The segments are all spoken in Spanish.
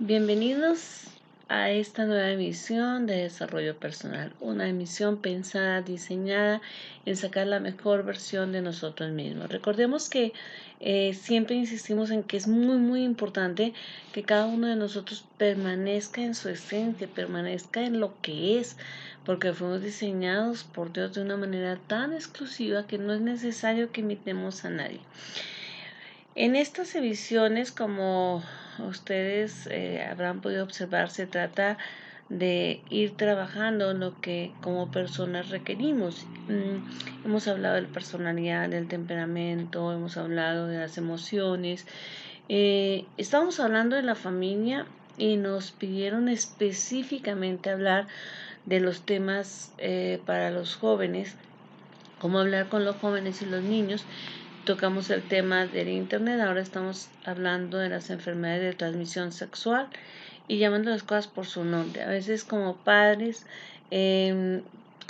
Bienvenidos a esta nueva emisión de Desarrollo Personal, una emisión pensada, diseñada en sacar la mejor versión de nosotros mismos. Recordemos que siempre insistimos en que es muy importante que cada uno de nosotros permanezca en su esencia, permanezca en lo que es, porque fuimos diseñados por Dios de una manera tan exclusiva que no es necesario que imitemos a nadie. En estas emisiones, como ustedes habrán podido observar, se trata de ir trabajando en lo que como personas requerimos. Hemos hablado de la personalidad, del temperamento, hemos hablado de las emociones. Estamos hablando de la familia y nos pidieron específicamente hablar de los temas para los jóvenes, cómo hablar con los jóvenes y los niños. Tocamos el tema del internet, ahora estamos hablando de las enfermedades de transmisión sexual y llamando las cosas por su nombre. A veces como padres,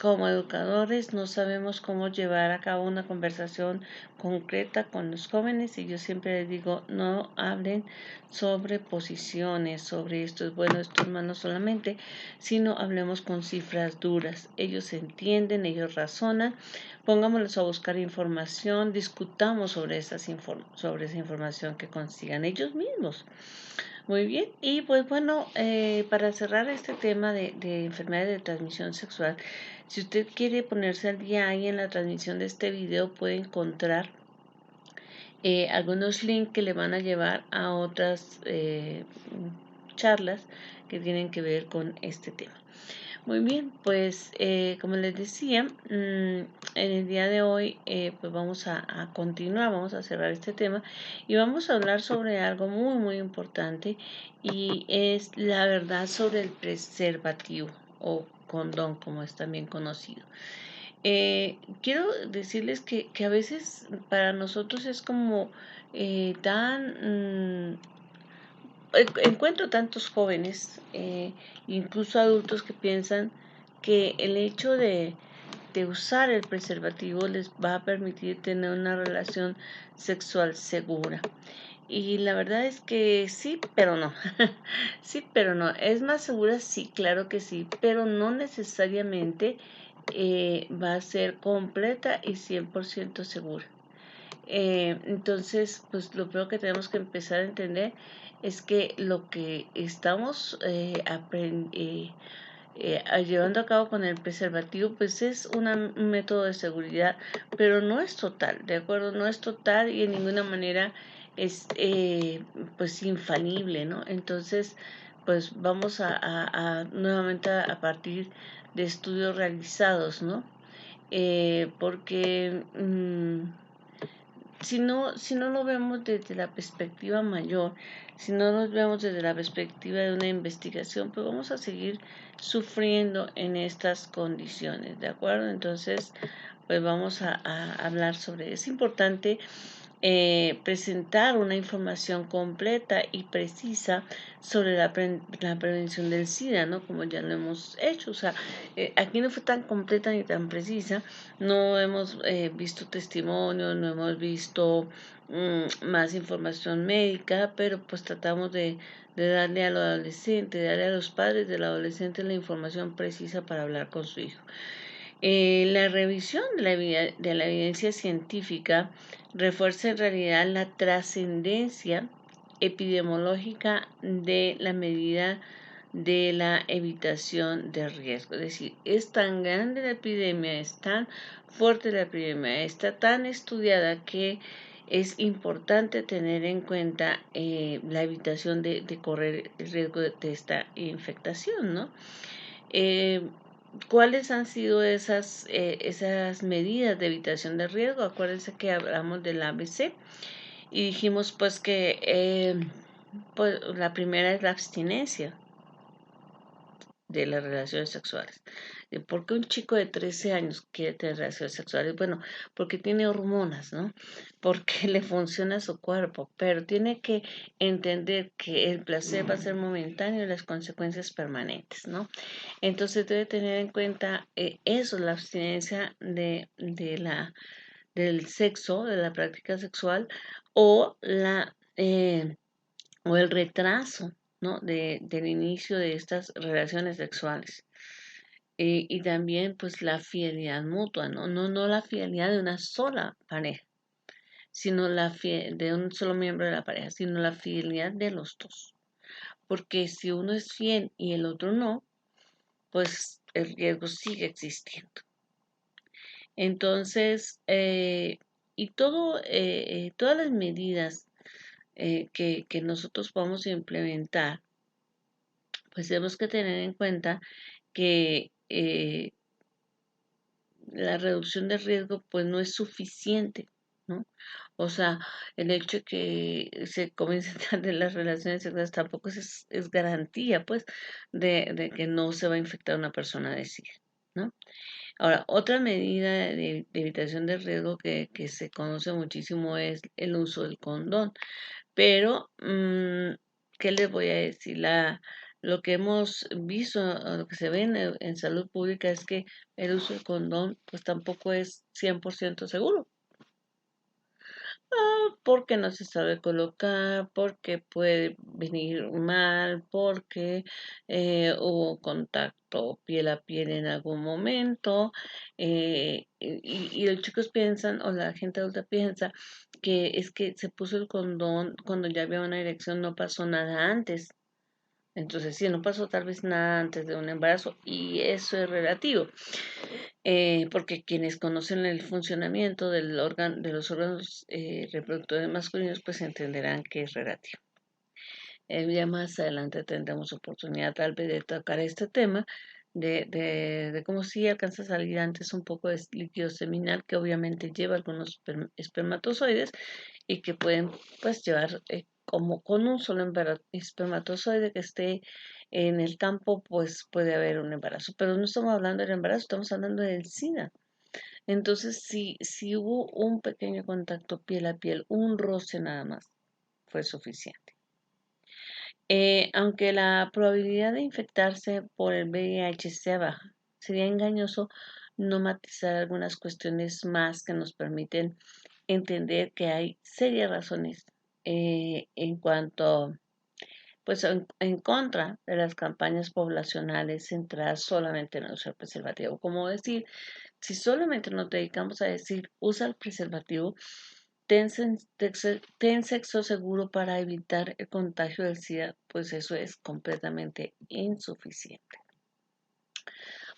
como educadores, no sabemos cómo llevar a cabo una conversación concreta con los jóvenes y yo siempre les digo, no hablen sobre posiciones, sobre esto es bueno, esto es malo solamente, sino hablemos con cifras duras. Ellos entienden, ellos razonan. Pongámoslos a buscar información, discutamos sobre esa información que consigan ellos mismos. Muy bien, y pues bueno, para cerrar este tema de enfermedades de transmisión sexual, si usted quiere ponerse al día ahí en la transmisión de este video, puede encontrar algunos links que le van a llevar a otras charlas que tienen que ver con este tema. Muy bien, pues como les decía, en el día de hoy pues vamos a continuar, vamos a cerrar este tema y vamos a hablar sobre algo muy importante y es la verdad sobre el preservativo o condón, como es también conocido. Quiero decirles que a veces para nosotros es como encuentro tantos jóvenes, incluso adultos, que piensan que el hecho de usar el preservativo les va a permitir tener una relación sexual segura. Y la verdad es que sí, pero no. Sí, pero no. ¿Es más segura? Sí, claro que sí, pero no necesariamente va a ser completa y 100% segura. Entonces, pues lo primero que tenemos que empezar a entender es que lo que estamos llevando a cabo con el preservativo, pues es un método de seguridad, pero no es total, ¿de acuerdo? No es total y en ninguna manera es pues infalible, ¿no? Entonces, pues vamos nuevamente a partir de estudios realizados, ¿no? Porque si no lo vemos desde la perspectiva mayor, si no lo vemos desde la perspectiva de una investigación, pues vamos a seguir sufriendo en estas condiciones, ¿de acuerdo? Entonces, pues vamos a hablar sobre eso. Es importante presentar una información completa y precisa sobre la prevención del SIDA, ¿no? Como ya lo hemos hecho. O sea, aquí no fue tan completa ni tan precisa. No hemos visto testimonios, no hemos visto más información médica, pero pues tratamos de darle al adolescente, de darle a los padres del adolescente la información precisa para hablar con su hijo. La revisión de la evidencia científica refuerza en realidad la trascendencia epidemiológica de la medida de la evitación de riesgo. Es decir, es tan grande la epidemia, es tan fuerte la epidemia, está tan estudiada que es importante tener en cuenta la evitación de correr el riesgo de esta infectación, ¿no? ¿Cuáles han sido esas medidas de evitación de riesgo? Acuérdense que hablamos del ABC y dijimos pues que pues, la primera es la abstinencia de las relaciones sexuales. ¿Por qué un chico de 13 años quiere tener relaciones sexuales? Bueno, porque tiene hormonas, ¿no? Porque le funciona su cuerpo, pero tiene que entender que el placer va a ser momentáneo y las consecuencias permanentes, ¿no? Entonces debe tener en cuenta eso, la abstinencia del sexo, de la práctica sexual, o o el retraso ¿no? Del inicio de estas relaciones sexuales. Y también pues la fidelidad mutua, ¿no? No la fidelidad de una sola pareja, sino de un solo miembro de la pareja, sino la fidelidad de los dos. Porque si uno es fiel y el otro no, pues el riesgo sigue existiendo. Entonces, todas las medidas que nosotros vamos a implementar, pues tenemos que tener en cuenta que la reducción de riesgo pues no es suficiente, ¿no? O sea, el hecho de que se comiencen tarde las relaciones sexuales tampoco es garantía, pues, de que no se va a infectar una persona de SIDA, ¿no? Ahora, otra medida de evitación de riesgo que se conoce muchísimo es el uso del condón. Pero, ¿qué les voy a decir? Lo que hemos visto, o lo que se ve en salud pública es que el uso del condón pues tampoco es 100% seguro. Porque no se sabe colocar, porque puede venir mal, porque hubo contacto piel a piel en algún momento, y los chicos piensan, o la gente adulta piensa, que es que se puso el condón cuando ya había una erección, no pasó nada antes. Entonces, sí, no pasó tal vez nada antes de un embarazo, y eso es relativo, porque quienes conocen el funcionamiento de los órganos reproductores masculinos, pues entenderán que es relativo. Ya más adelante tendremos oportunidad tal vez de tocar este tema, de cómo si alcanza a salir antes un poco de líquido seminal, que obviamente lleva algunos espermatozoides y que pueden pues llevar como con un solo espermatozoide que esté en el campo, pues puede haber un embarazo. Pero no estamos hablando del embarazo, estamos hablando del SIDA. Entonces, si hubo un pequeño contacto piel a piel, un roce nada más, fue suficiente. Aunque la probabilidad de infectarse por el VIH sea baja, sería engañoso no matizar algunas cuestiones más que nos permiten entender que hay serias razones en cuanto, pues, en contra de las campañas poblacionales centradas solamente en el uso del preservativo. Como decir, si solamente nos dedicamos a decir, usa el preservativo, ten sexo seguro para evitar el contagio del SIDA, pues eso es completamente insuficiente.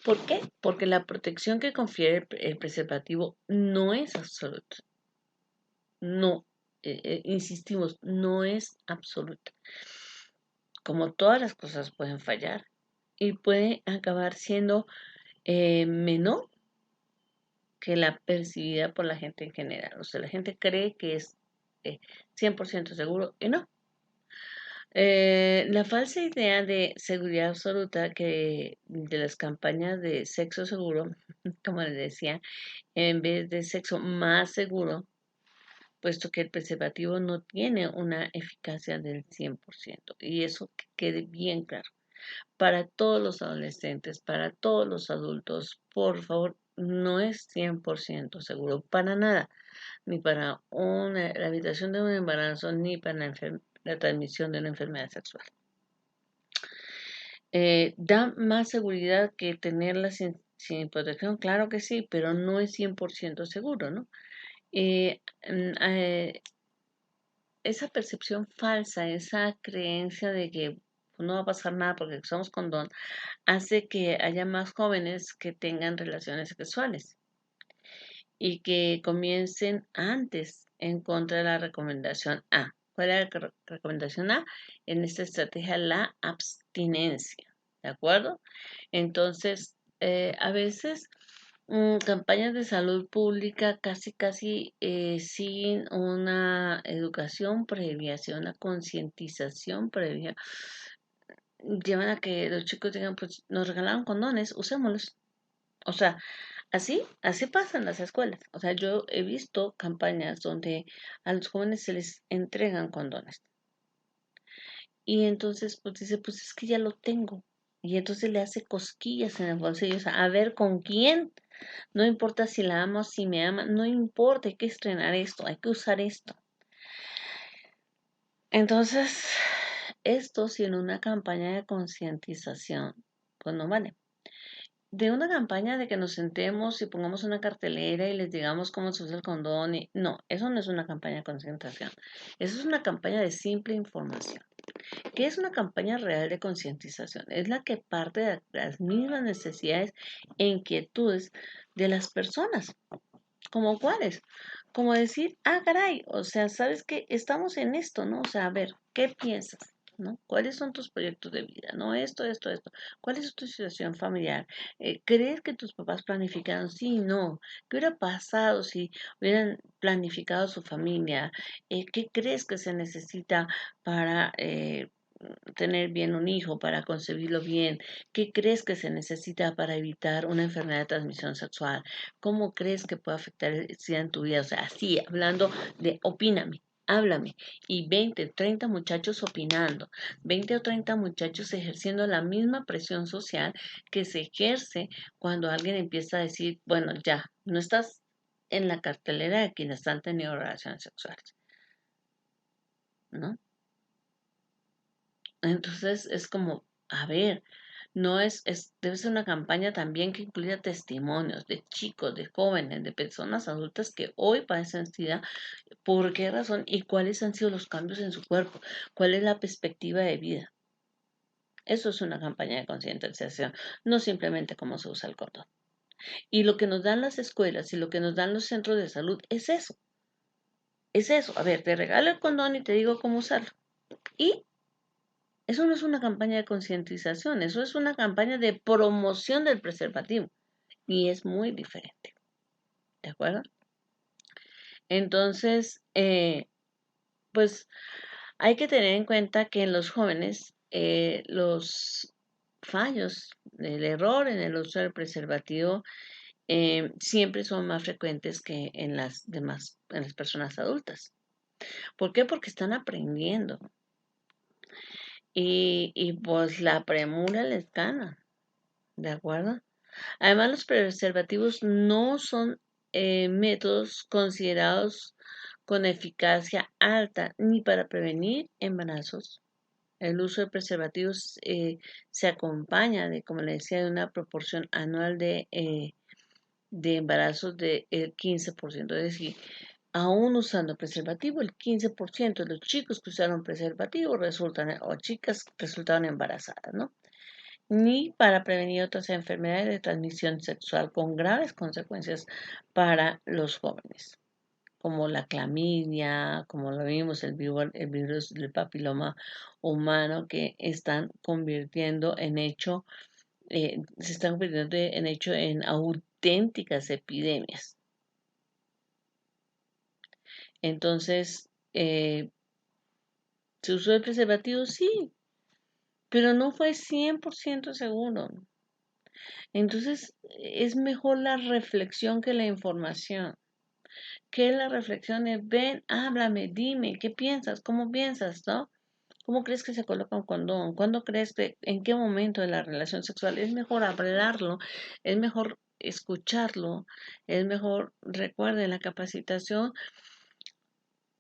¿Por qué? Porque la protección que confiere el preservativo no es absoluta. No, insistimos, no es absoluta. Como todas las cosas pueden fallar y puede acabar siendo menor que la percibida por la gente en general. O sea, la gente cree que es 100% seguro y no. La falsa idea de seguridad absoluta que de las campañas de sexo seguro, como les decía, en vez de sexo más seguro, puesto que el preservativo no tiene una eficacia del 100%. Y eso que quede bien claro. Para todos los adolescentes, para todos los adultos, por favor, no es 100% seguro, para nada, ni para la evitación de un embarazo, ni para la transmisión de una enfermedad sexual. ¿Da más seguridad que tenerla sin protección? Claro que sí, pero no es 100% seguro, ¿no? Eh, mm, eh, Esa percepción falsa, esa creencia de que no va a pasar nada porque usamos condón, hace que haya más jóvenes que tengan relaciones sexuales y que comiencen antes en contra de la recomendación A. ¿Cuál es la recomendación A? En esta estrategia, la abstinencia. ¿De acuerdo? Entonces, a veces campañas de salud pública casi sin una educación previa, sin una concientización previa, llevan a que los chicos digan, pues nos regalaron condones, usémoslos. O sea, así pasa en las escuelas. O sea, yo he visto campañas donde a los jóvenes se les entregan condones. Y entonces, pues dice, pues es que ya lo tengo. Y entonces le hace cosquillas en el bolsillo. O sea, a ver con quién. No importa si la amo, si me ama, no importa, hay que estrenar esto, hay que usar esto. Entonces, esto sí en una campaña de concientización, pues no vale. De una campaña de que nos sentemos y pongamos una cartelera y les digamos cómo se usa el condón, no, eso no es una campaña de concientización. Eso es una campaña de simple información. ¿Qué es una campaña real de concientización? Es la que parte de las mismas necesidades e inquietudes de las personas. ¿Como cuáles? Como decir, ah, caray, o sea, ¿sabes qué? Estamos en esto, ¿no? O sea, a ver, ¿qué piensas? ¿No? ¿Cuáles son tus proyectos de vida? ¿No? Esto. ¿Cuál es tu situación familiar? ¿Crees que tus papás planificaron? Sí, no. ¿Qué hubiera pasado si hubieran planificado su familia? ¿Qué crees que se necesita para tener bien un hijo, para concebirlo bien? ¿Qué crees que se necesita para evitar una enfermedad de transmisión sexual? ¿Cómo crees que puede afectar el SIDA en tu vida? O sea, así, hablando de opíname, háblame. Y 20, 30 muchachos opinando, 20 o 30 muchachos ejerciendo la misma presión social que se ejerce cuando alguien empieza a decir, bueno, ya, no estás en la cartelera de quienes han tenido relaciones sexuales, ¿no? Entonces es como, a ver, no debe ser una campaña también que incluya testimonios de chicos, de jóvenes, de personas adultas que hoy padecen SIDA, por qué razón y cuáles han sido los cambios en su cuerpo, cuál es la perspectiva de vida. Eso es una campaña de concientización, no simplemente cómo se usa el condón. Y lo que nos dan las escuelas y lo que nos dan los centros de salud es eso. Es eso. A ver, te regalo el condón y te digo cómo usarlo. Y eso no es una campaña de concientización, eso es una campaña de promoción del preservativo y es muy diferente, ¿de acuerdo? Entonces, pues hay que tener en cuenta que en los jóvenes los fallos, el error en el uso del preservativo siempre son más frecuentes que en las demás, en las personas adultas. ¿Por qué? Porque están aprendiendo y pues la premura les gana, ¿de acuerdo? Además, los preservativos no son métodos considerados con eficacia alta ni para prevenir embarazos. El uso de preservativos se acompaña de, como le decía, de una proporción anual de embarazos del 15%. Es decir, aún usando preservativo, el 15% de los chicos que usaron preservativo resultan, o chicas resultaron embarazadas, ¿no? Ni para prevenir otras enfermedades de transmisión sexual con graves consecuencias para los jóvenes, como la clamidia, como lo vimos, el virus del papiloma humano, que están convirtiendo en hecho, se están convirtiendo en hecho en auténticas epidemias. Entonces, ¿se usó el preservativo? Sí, pero no fue 100% seguro. Entonces, es mejor la reflexión que la información. ¿Qué es la reflexión? Es ven, háblame, dime, ¿qué piensas? ¿Cómo piensas? ¿No? ¿Cómo crees que se coloca un condón? ¿Cuándo crees que, en qué momento de la relación sexual? Es mejor hablarlo, es mejor escucharlo, es mejor, recuerden, la capacitación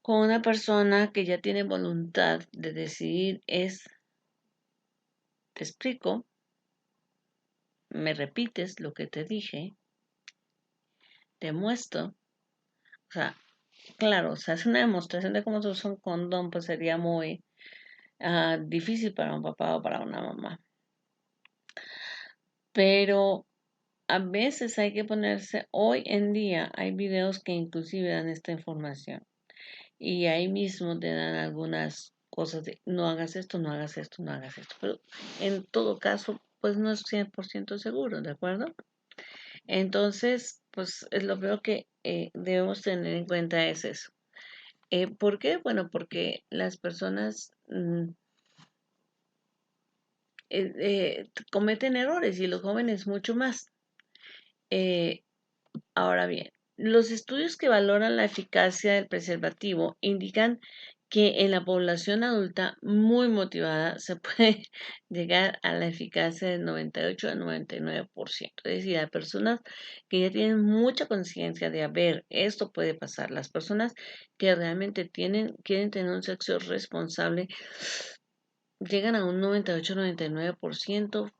con una persona que ya tiene voluntad de decidir es, te explico, me repites lo que te dije, te muestro, o sea, claro, o sea, es una demostración de cómo se usa un condón, pues sería muy difícil para un papá o para una mamá. Pero a veces hay que ponerse, hoy en día hay videos que inclusive dan esta información y ahí mismo te dan algunas cosas de no hagas esto, no hagas esto, no hagas esto. Pero en todo caso, pues no es 100% seguro, ¿de acuerdo? Entonces, pues es lo peor que debemos tener en cuenta es eso. ¿Por qué? Bueno, porque las personas cometen errores y los jóvenes mucho más. Eh, Ahora bien, los estudios que valoran la eficacia del preservativo indican que en la población adulta muy motivada se puede llegar a la eficacia del 98 al 99%. Es decir, a personas que ya tienen mucha conciencia de, a ver, esto puede pasar. Las personas que realmente quieren tener un sexo responsable llegan a un 98-99%,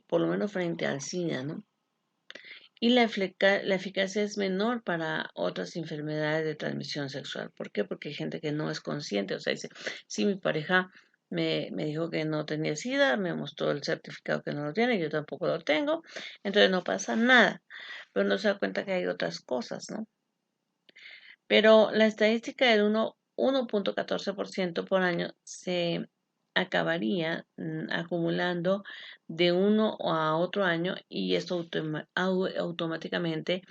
por lo menos frente al SIDA, ¿no? Y la eficacia es menor para otras enfermedades de transmisión sexual. ¿Por qué? Porque hay gente que no es consciente. O sea, dice, si mi pareja me dijo que no tenía SIDA, me mostró el certificado que no lo tiene, yo tampoco lo tengo, entonces no pasa nada. Pero no se da cuenta que hay otras cosas, ¿no? Pero la estadística del 1,14% por año se acabaría acumulando de uno a otro año y esto automáticamente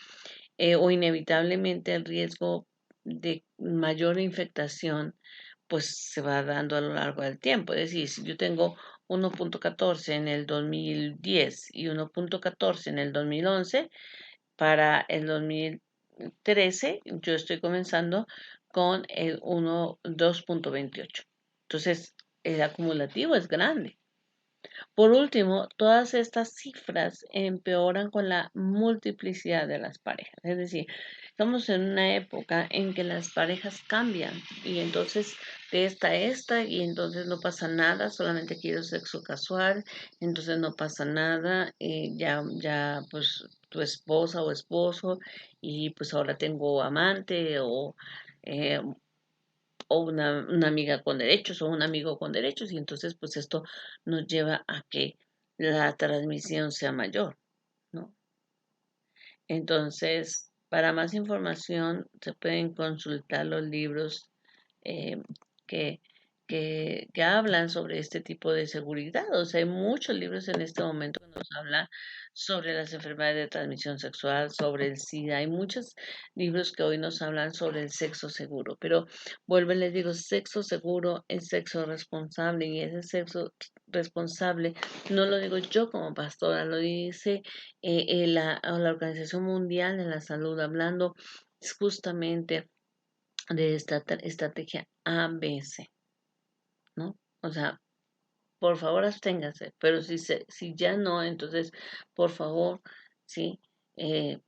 o inevitablemente el riesgo de mayor infectación pues se va dando a lo largo del tiempo. Es decir, si yo tengo 1,14 en el 2010 y 1,14 en el 2011, para el 2013 yo estoy comenzando con el 2,28. Entonces, el acumulativo es grande. Por último, todas estas cifras empeoran con la multiplicidad de las parejas. Es decir, estamos en una época en que las parejas cambian y entonces de esta a esta y entonces no pasa nada, solamente quiero sexo casual, entonces no pasa nada, ya pues tu esposa o esposo y pues ahora tengo amante eh, o una amiga con derechos o un amigo con derechos y entonces pues esto nos lleva a que la transmisión sea mayor, ¿no? Entonces, para más información se pueden consultar los libros eh, que, que hablan sobre este tipo de seguridad. O sea, hay muchos libros en este momento que nos hablan sobre las enfermedades de transmisión sexual, sobre el SIDA. Hay muchos libros que hoy nos hablan sobre el sexo seguro. Pero vuelvo y les digo, sexo seguro es sexo responsable y ese sexo responsable no lo digo yo como pastora, lo dice la Organización Mundial de la Salud, hablando justamente de esta estrategia ABC, ¿no? O sea, por favor absténgase, pero si ya no, entonces, por favor, sí,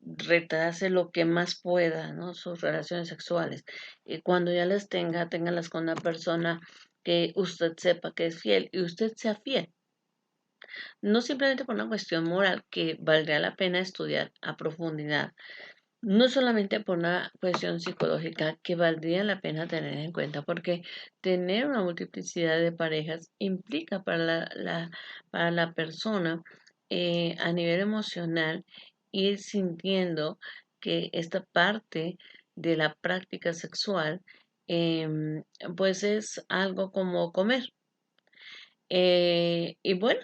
retrase lo que más pueda, ¿no? Sus relaciones sexuales. Y cuando ya las tenga, téngalas con una persona que usted sepa que es fiel y usted sea fiel. No simplemente por una cuestión moral que valdría la pena estudiar a profundidad, no solamente por una cuestión psicológica que valdría la pena tener en cuenta, porque tener una multiplicidad de parejas implica para la persona a nivel emocional ir sintiendo que esta parte de la práctica sexual pues es algo como comer. Y bueno,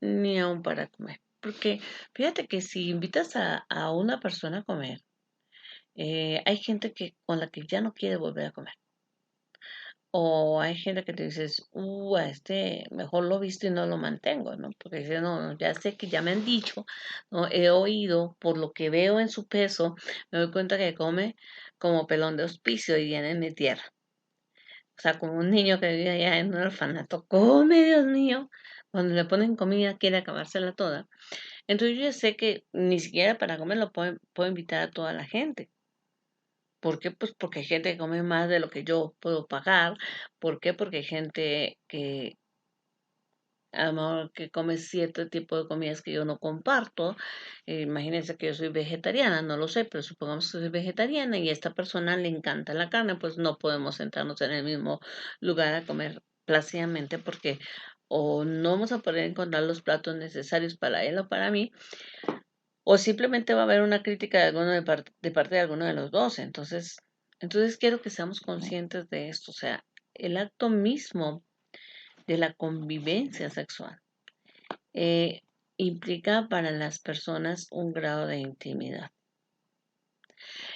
ni aun para comer. Porque fíjate que si invitas a una persona a comer, hay gente con la que ya no quiere volver a comer. O hay gente que te dices, a este mejor lo visto y no lo mantengo, ¿no? Porque dice, no, no, ya sé que ya me han dicho, ¿no? He oído, por lo que veo en su peso, me doy cuenta que come como pelón de hospicio y viene en mi tierra. O sea, como un niño que vive allá en un orfanato, come, Dios mío. Cuando le ponen comida quiere acabársela toda. Entonces yo ya sé que ni siquiera para comer lo puedo invitar a toda la gente. ¿Por qué? Pues porque hay gente que come más de lo que yo puedo pagar. ¿Por qué? Porque hay gente que a lo mejor que come cierto tipo de comidas que yo no comparto. Imagínense que yo soy vegetariana, no lo sé, pero supongamos que soy vegetariana y a esta persona le encanta la carne, pues no podemos sentarnos en el mismo lugar a comer plácidamente porque o no vamos a poder encontrar los platos necesarios para él o para mí, o simplemente va a haber una crítica de parte de alguno de los dos. Entonces quiero que seamos conscientes de esto, o sea, el acto mismo de la convivencia sexual eh, implica para las personas un grado de intimidad.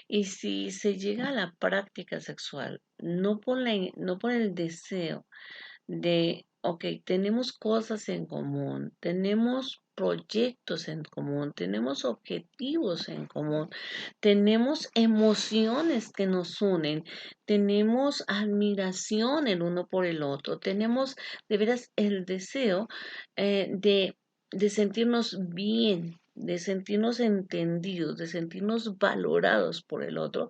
Y si se llega a la práctica sexual, no por el deseo de, ok, tenemos cosas en común, tenemos proyectos en común, tenemos objetivos en común, tenemos emociones que nos unen, tenemos admiración el uno por el otro, tenemos de veras el deseo de sentirnos bien, de sentirnos entendidos, de sentirnos valorados por el otro.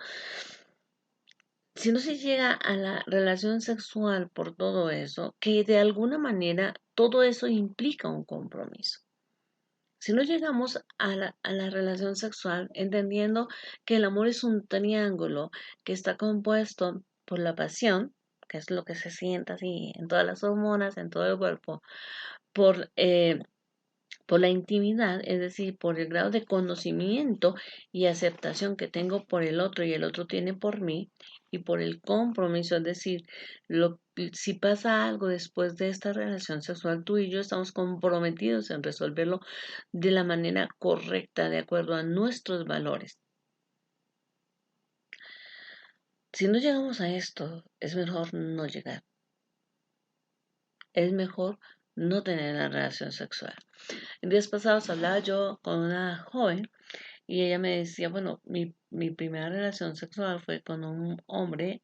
Si no se llega a la relación sexual por todo eso, que de alguna manera todo eso implica un compromiso. Si no llegamos a la relación sexual, entendiendo que el amor es un triángulo que está compuesto por la pasión, que es lo que se siente así en todas las hormonas, en todo el cuerpo, por por la intimidad, es decir, por el grado de conocimiento y aceptación que tengo por el otro y el otro tiene por mí, y por el compromiso, es decir, si pasa algo después de esta relación sexual, tú y yo estamos comprometidos en resolverlo de la manera correcta, de acuerdo a nuestros valores. Si no llegamos a esto, es mejor no llegar. Es mejor no tener la relación sexual. En días pasados hablaba yo con una joven y ella me decía, bueno, mi primera relación sexual fue con un hombre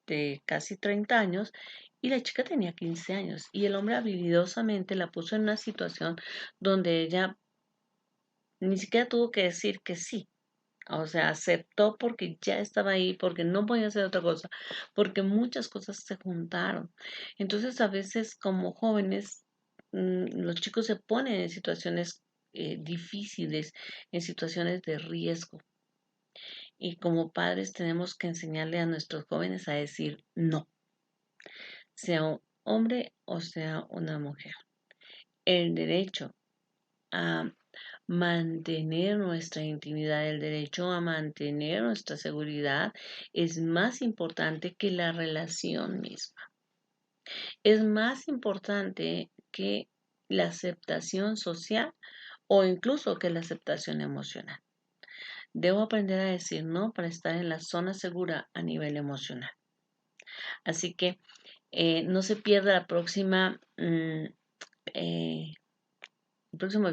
de casi 30 años y la chica tenía 15 años y el hombre habilidosamente la puso en una situación donde ella ni siquiera tuvo que decir que sí. O sea, aceptó porque ya estaba ahí, porque no podía hacer otra cosa, porque muchas cosas se juntaron. Entonces, a veces como jóvenes, los chicos se ponen en situaciones difíciles, en situaciones de riesgo. Y como padres tenemos que enseñarle a nuestros jóvenes a decir no, sea un hombre o sea una mujer. El derecho a mantener nuestra intimidad, el derecho a mantener nuestra seguridad es más importante que la relación misma. Es más importante que la aceptación social o incluso que la aceptación emocional. Debo aprender a decir no para estar en la zona segura a nivel emocional. Así que no se pierda el próximo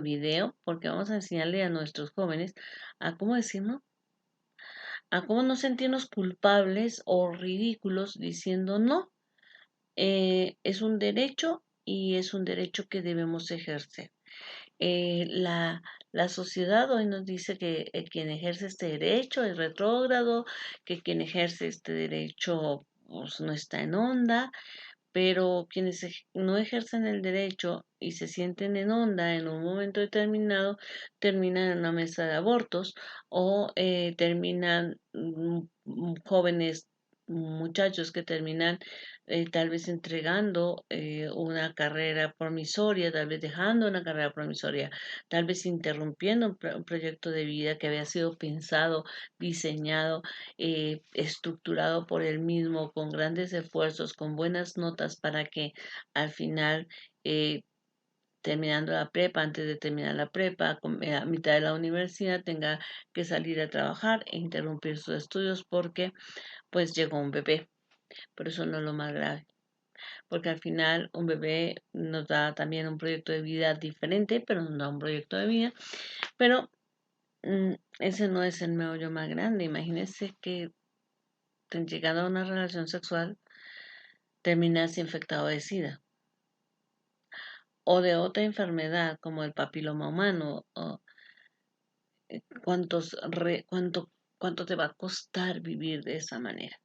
video porque vamos a enseñarle a nuestros jóvenes a cómo decir no, a cómo no sentirnos culpables o ridículos diciendo no. Es un derecho y es un derecho que debemos ejercer. Eh, la, la sociedad hoy nos dice que quien ejerce este derecho es retrógrado, que quien ejerce este derecho pues, no está en onda, pero quienes no ejercen el derecho y se sienten en onda en un momento determinado, terminan en una mesa de abortos o terminan jóvenes muchachos que terminan tal vez entregando una carrera promisoria, tal vez dejando una carrera promisoria, tal vez interrumpiendo un proyecto de vida que había sido pensado, diseñado, estructurado por él mismo, con grandes esfuerzos, con buenas notas para que al final, eh, terminando la prepa, antes de terminar la prepa, a mitad de la universidad, tenga que salir a trabajar e interrumpir sus estudios porque pues llegó un bebé. Pero eso no es lo más grave, porque al final un bebé nos da también un proyecto de vida diferente, pero nos da un proyecto de vida. Pero ese no es el meollo más grande. Imagínense que llegando a una relación sexual terminas infectado de SIDA o de otra enfermedad como el papiloma humano. O, ¿cuántos cuánto te va a costar vivir de esa manera?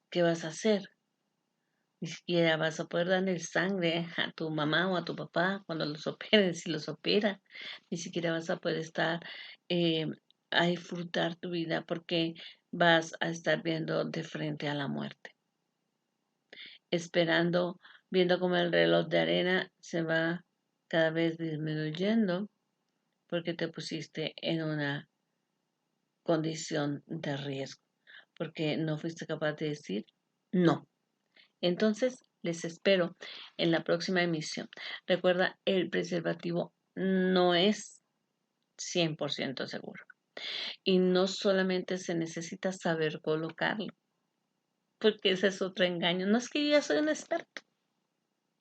¿Qué vas a hacer? Ni siquiera vas a poder darle sangre a tu mamá o a tu papá cuando los operen, si los opera. Ni siquiera vas a poder estar eh, a disfrutar tu vida porque vas a estar viendo de frente a la muerte, esperando, viendo cómo el reloj de arena se va cada vez disminuyendo porque te pusiste en una condición de riesgo, porque no fuiste capaz de decir no. Entonces, les espero en la próxima emisión. Recuerda, el preservativo no es 100% seguro. Y no solamente se necesita saber colocarlo, porque ese es otro engaño. No es que yo ya soy un experto.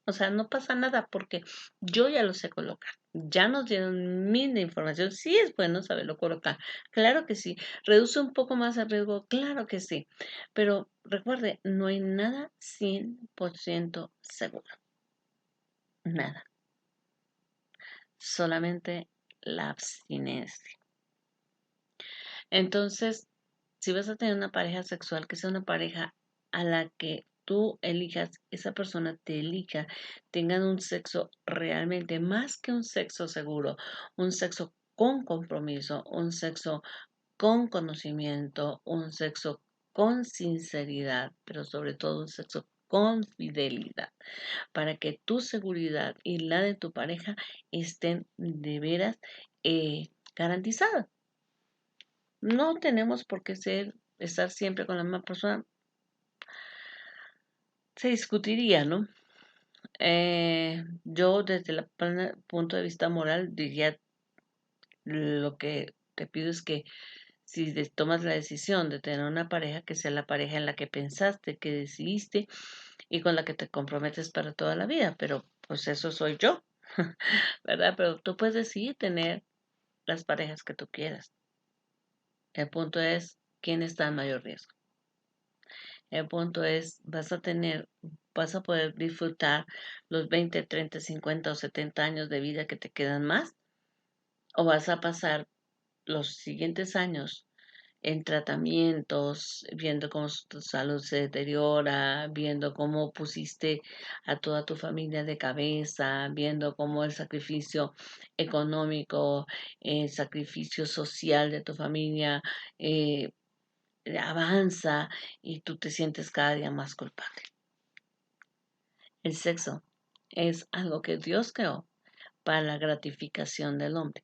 O sea, no pasa nada porque yo ya lo sé colocar. Ya nos dieron mil de información. Sí es bueno saberlo colocar. Claro que sí. ¿Reduce un poco más el riesgo? Claro que sí. Pero recuerde, no hay nada 100% seguro. Nada. Solamente la abstinencia. Entonces, Si vas a tener una pareja sexual, que sea una pareja a la que tú elijas, esa persona te elija, tengan un sexo realmente más que un sexo seguro, un sexo con compromiso, un sexo con conocimiento, un sexo con sinceridad, pero sobre todo un sexo con fidelidad, para que tu seguridad y la de tu pareja estén de veras garantizadas. No tenemos por qué estar siempre con la misma persona. Se discutiría, ¿no? Yo desde el punto de vista moral diría, lo que te pido es que si tomas la decisión de tener una pareja, que sea la pareja en la que pensaste, que decidiste y con la que te comprometes para toda la vida. Pero pues eso soy yo, ¿verdad? Pero tú puedes decidir tener las parejas que tú quieras. El punto es quién está en mayor riesgo. El punto es, vas a poder disfrutar los 20, 30, 50 o 70 años de vida que te quedan más, o vas a pasar los siguientes años en tratamientos, viendo cómo tu salud se deteriora, viendo cómo pusiste a toda tu familia de cabeza, viendo cómo el sacrificio económico, el sacrificio social de tu familia eh, avanza y tú te sientes cada día más culpable. El sexo es algo que Dios creó para la gratificación del hombre.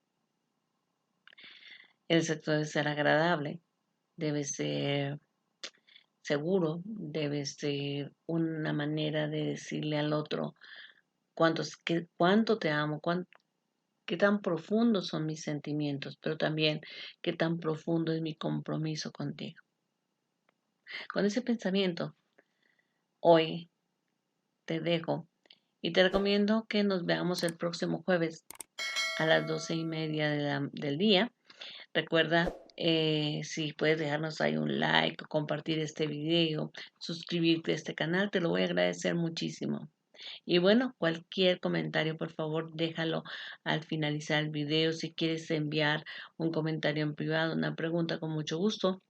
El sexo debe ser agradable, debe ser seguro, debe ser una manera de decirle al otro cuánto te amo, qué tan profundos son mis sentimientos, pero también qué tan profundo es mi compromiso contigo. Con ese pensamiento, hoy te dejo y te recomiendo que nos veamos el próximo jueves a las 12:30 del día. Recuerda, si puedes dejarnos ahí un like o compartir este video, suscribirte a este canal, te lo voy a agradecer muchísimo. Y bueno, cualquier comentario, por favor, déjalo al finalizar el video. Si quieres enviar un comentario en privado, una pregunta, con mucho gusto,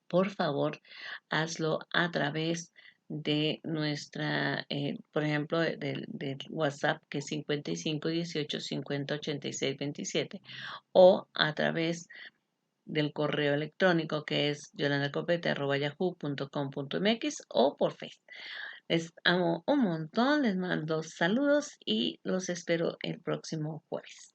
por favor, hazlo a través de nuestra, por ejemplo, del WhatsApp, que es 55 18 50 86 27, o a través del correo electrónico, que es yolandacopete@yahoo.com.mx, o por Facebook. Les amo un montón, les mando saludos y los espero el próximo jueves.